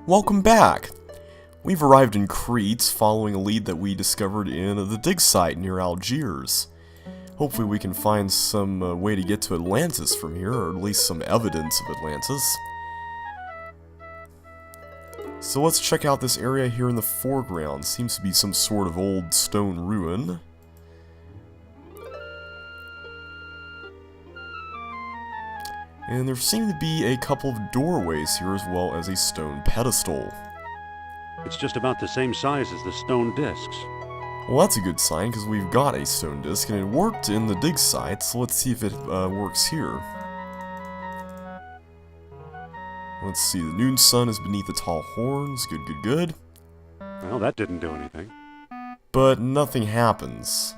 Welcome back! We've arrived in Crete following a lead that we discovered in the dig site near Algiers. Hopefully we can find some way to get to Atlantis from here, or at least some evidence of Atlantis. So let's check out this area here in the foreground. Seems to be some sort of old stone ruin. And there seem to be a couple of doorways here as well as a stone pedestal. It's just about the same size as the stone discs. Well, that's a good sign because we've got a stone disc and it worked in the dig site, so let's see if it works here. Let's see, the noon sun is beneath the tall horns. Good, good, good. Well, that didn't do anything. But nothing happens.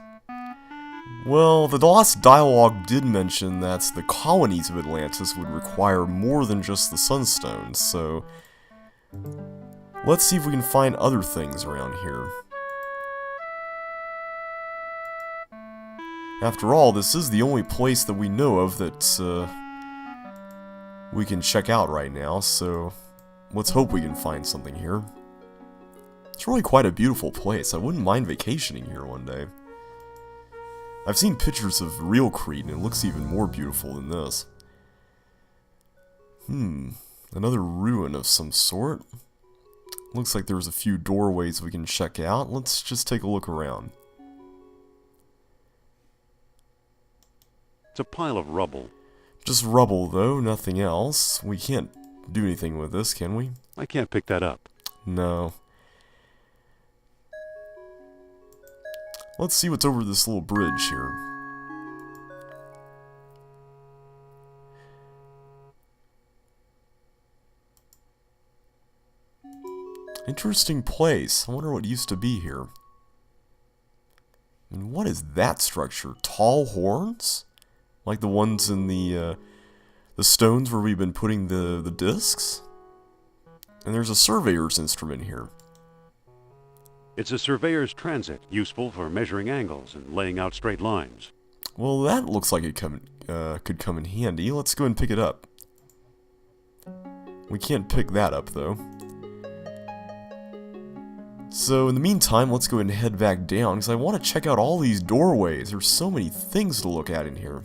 Well, the last dialogue did mention that the colonies of Atlantis would require more than just the sunstone, so let's see if we can find other things around here. After all, this is the only place that we know of that we can check out right now, so let's hope we can find something here. It's really quite a beautiful place. I wouldn't mind vacationing here one day. I've seen pictures of real Crete, and it looks even more beautiful than this. Another ruin of some sort. Looks like there's a few doorways we can check out. Let's just take a look around. It's a pile of rubble. Just rubble, though, nothing else. We can't do anything with this, can we? I can't pick that up. No. Let's see what's over this little bridge here. Interesting place. I wonder what used to be here. And what is that structure? Tall horns? Like the ones in the stones where we've been putting the discs? And there's a surveyor's instrument here. It's a surveyor's transit, useful for measuring angles and laying out straight lines. Well, that looks like it could come in handy. Let's go and pick it up. We can't pick that up, though. So, in the meantime, let's go ahead and head back down, because I want to check out all these doorways. There's so many things to look at in here.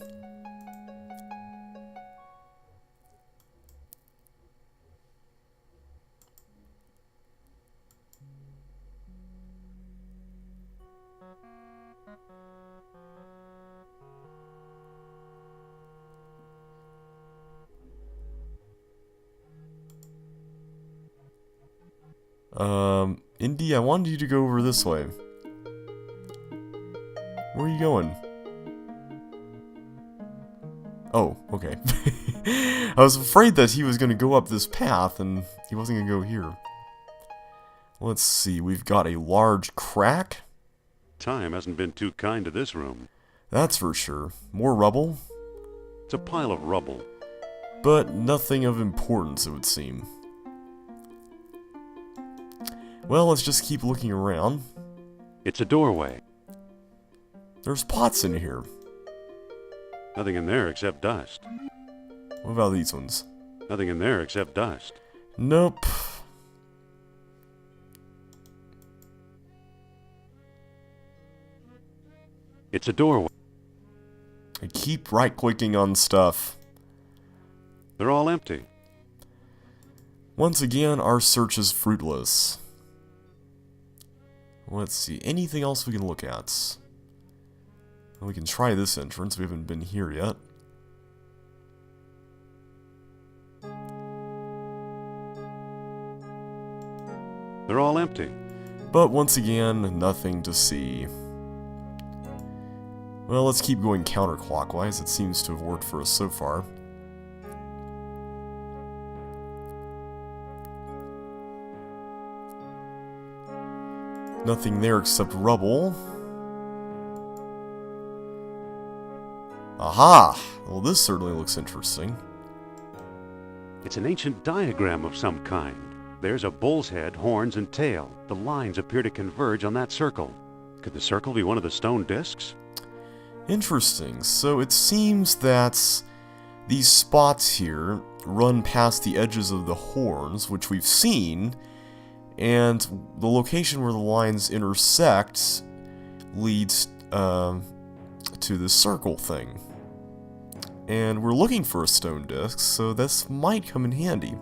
Indy, I wanted you to go over this way. Where are you going? Oh, okay. I was afraid that he was going to go up this path and he wasn't going to go here. Let's see, we've got a large crack. Time hasn't been too kind to this room. That's for sure. More rubble. It's a pile of rubble. But nothing of importance, it would seem. Well, let's just keep looking around. It's a doorway. There's pots in here. Nothing in there except dust. What about these ones? Nothing in there except dust. Nope. It's a doorway. I keep right-clicking on stuff. They're all empty. Once again, our search is fruitless. Let's see, anything else we can look at? We can try this entrance, we haven't been here yet. They're all empty. But once again, nothing to see. Well, let's keep going counterclockwise, it seems to have worked for us so far. Nothing there except rubble. Aha! Well, this certainly looks interesting. It's an ancient diagram of some kind. There's a bull's head, horns, and tail. The lines appear to converge on that circle. Could the circle be one of the stone discs? Interesting. So it seems that these spots here run past the edges of the horns, which we've seen, and the location where the lines intersect leads to this circle thing. And we're looking for a stone disc, so this might come in handy.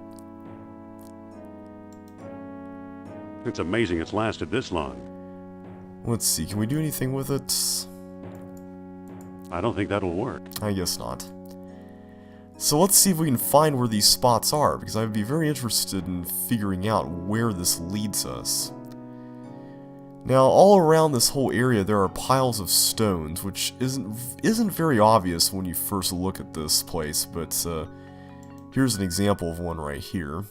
It's amazing it's lasted this long. Let's see, can we do anything with it? I don't think that'll work. I guess not. So let's see if we can find where these spots are, because I'd be very interested in figuring out where this leads us. Now, all around this whole area there are piles of stones, which isn't very obvious when you first look at this place, but here's an example of one right here.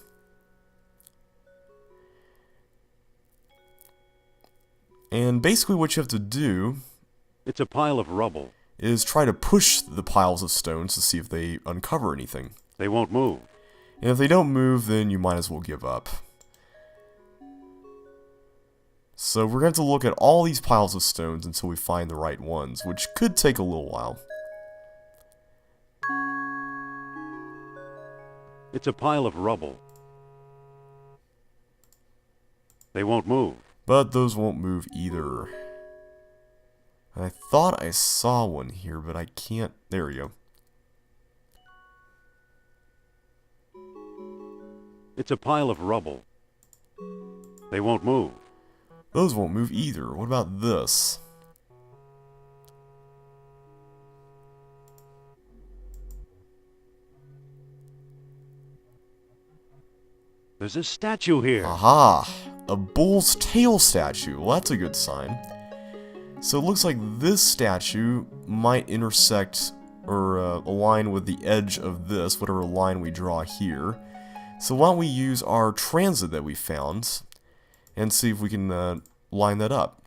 And basically what you have to do... It's a pile of rubble. ...is try to push the piles of stones to see if they uncover anything. They won't move. And if they don't move, then you might as well give up. So we're going to have to look at all these piles of stones until we find the right ones, which could take a little while. It's a pile of rubble. They won't move. But those won't move either. I thought I saw one here, but I can't... There we go. It's a pile of rubble. They won't move. Those won't move either. What about this? There's a statue here. Aha! A bull's tail statue. Well, that's a good sign. So it looks like this statue might intersect or align with the edge of this, whatever line we draw here. So why don't we use our transit that we found and see if we can line that up.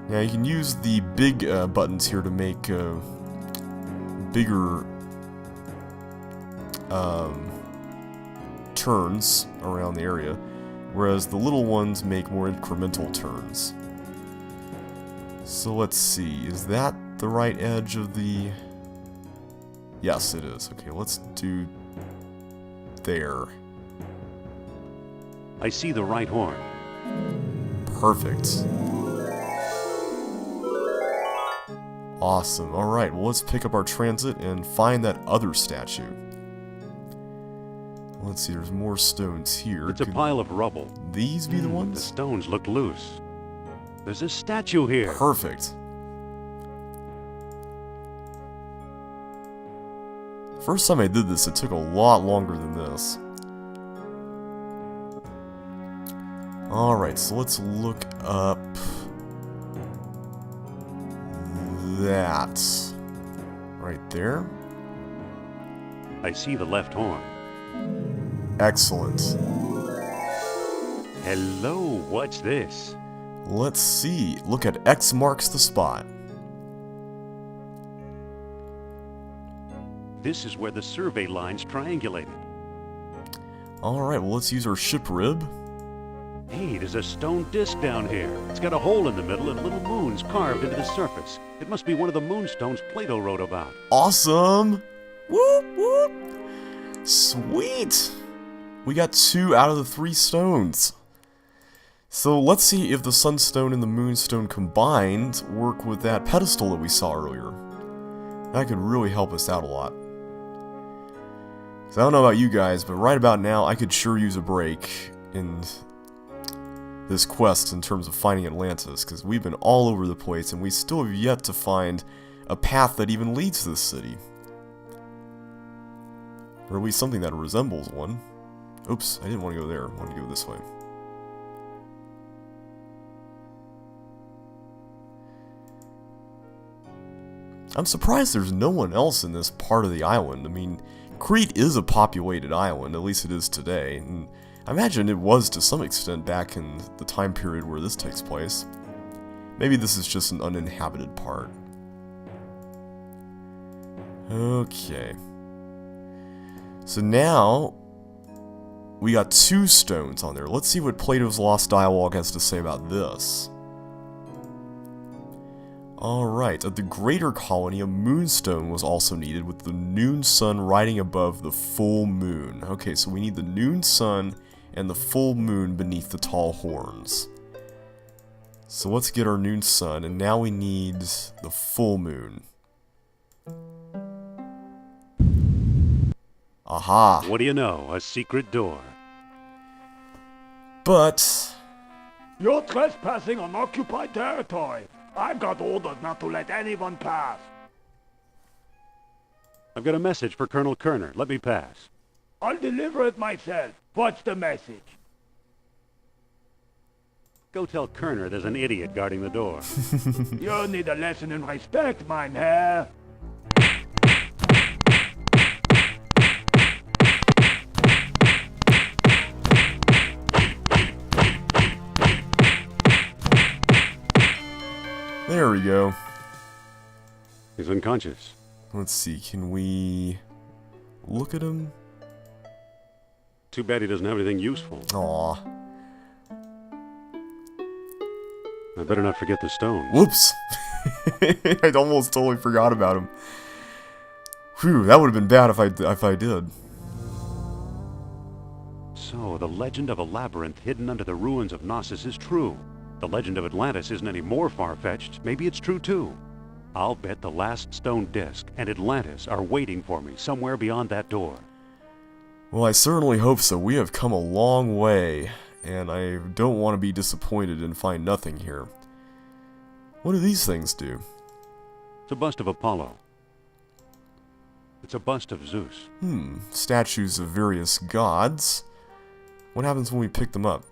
Now you can use the big buttons here to make bigger turns around the area, whereas the little ones make more incremental turns. So let's see, is that the right edge of the... Yes, it is. Okay, let's do there. I see the right horn. Perfect. Awesome. Alright, well let's pick up our transit and find that other statue. Let's see, there's more stones here. It's a pile of rubble. These be the The ones? stones look loose. There's a statue here. Perfect. First time I did this, it took a lot longer than this. Alright, so let's look up that. Right there. I see the left horn. Excellent. Hello, what's this? Let's see. Look at X marks the spot. This is where the survey lines triangulated. Alright, well let's use our ship rib. Hey, there's a stone disc down here. It's got a hole in the middle and little moons carved into the surface. It must be one of the moonstones Plato wrote about. Awesome! Whoop whoop! Sweet! We got 2 out of the 3 stones. So let's see if the sunstone and the moonstone combined work with that pedestal that we saw earlier. That could really help us out a lot. So I don't know about you guys, but right about now I could sure use a break in this quest in terms of finding Atlantis, because we've been all over the place and we still have yet to find a path that even leads to this city. Or at least something that resembles one. Oops, I didn't want to go there. I wanted to go this way. I'm surprised there's no one else in this part of the island. I mean, Crete is a populated island, at least it is today, and I imagine it was to some extent back in the time period where this takes place. Maybe this is just an uninhabited part. Okay. So now, we got 2 stones on there. Let's see what Plato's Lost Dialogue has to say about this. Alright, at the greater colony, a moonstone was also needed with the noon sun riding above the full moon. Okay, so we need the noon sun and the full moon beneath the tall horns. So let's get our noon sun, and now we need the full moon. Aha! What do you know? A secret door. But... You're trespassing on occupied territory. I've got orders not to let anyone pass. I've got a message for Colonel Kerner. Let me pass. I'll deliver it myself. What's the message? Go tell Kerner there's an idiot guarding the door. You need a lesson in respect, mein Herr. there we go. He's unconscious. Let's see, can we look at him? Too bad he doesn't have anything useful. Aw. I better not forget the stones. Whoops! I'd almost totally forgot about him. Whew, that would have been bad if I did. So, the legend of a labyrinth hidden under the ruins of Knossos is true. The legend of Atlantis isn't any more far-fetched. Maybe it's true too. I'll bet the last stone disc and Atlantis are waiting for me somewhere beyond that door. Well, I certainly hope so. We have come a long way, and I don't want to be disappointed and find nothing here. What do these things do? It's a bust of Apollo. It's a bust of Zeus. Statues of various gods. What happens when we pick them up?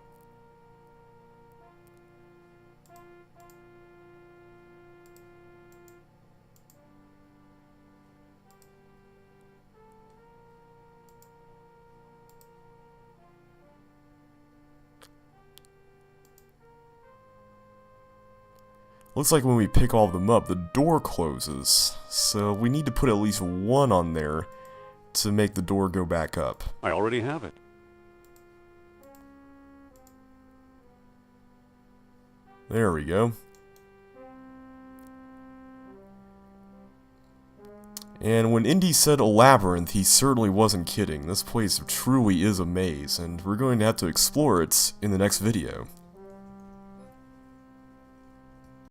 Looks like when we pick all of them up, the door closes. So we need to put at least one on there to make the door go back up. I already have it. There we go. And when Indy said a labyrinth, he certainly wasn't kidding. This place truly is a maze, and we're going to have to explore it in the next video.